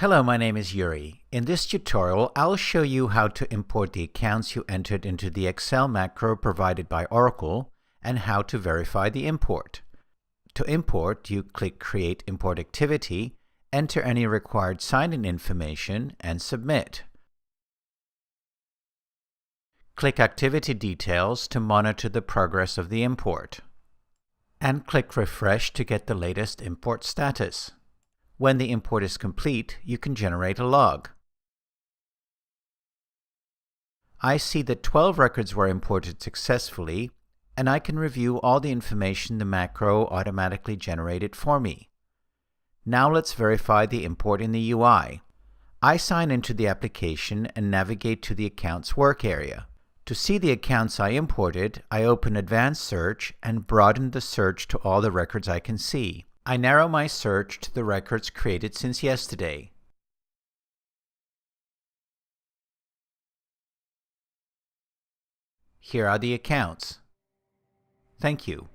Hello, my name is Yuri. In this tutorial, I'll show you how to import the accounts you entered into the Excel macro provided by Oracle and how to verify the import. To import, you click Create Import Activity, enter any required sign-in information, and submit. Click Activity Details to monitor the progress of the import. And click Refresh to get the latest import status. When the import is complete, you can generate a log. I see that 12 records were imported successfully, and I can review all the information the macro automatically generated for me. Now let's verify the import in the UI. I sign into the application and navigate to the Accounts work area. To see the accounts I imported, I open Advanced Search and broaden the search to all the records I can see. I narrow my search to the records created since yesterday. Here are the accounts. Thank you.